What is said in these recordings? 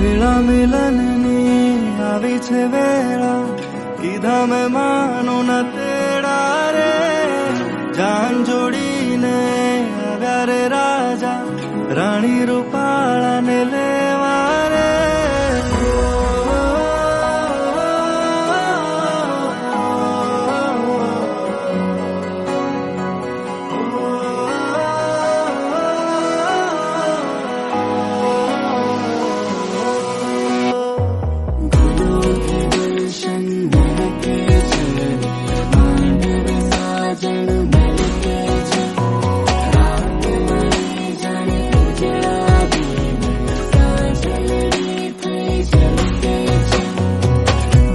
વેળા મિલનની આવી છે વેળા, કીધા મેં માનો ન તેડા રે. જાન જોડીને આવ્યા રે રાજા, રાણી રૂપાળાને લેવા રે.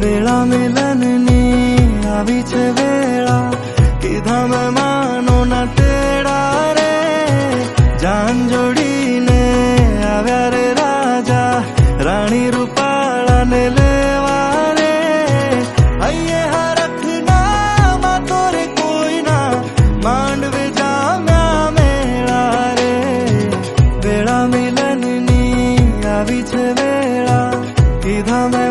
વેળા મિલનની આવી છે વેળા, કીધા મેં માનો ન તેડા રે. જાન જોડીને આવ્યા રે રાજા, રાણી રૂપાળાને લેવા રે. હૈયે હરખના વાતો રે કોઈના, માંડવે જામ્યા મેળા રે. વેળા મિલનની આવી છે વેળા, કીધા મેં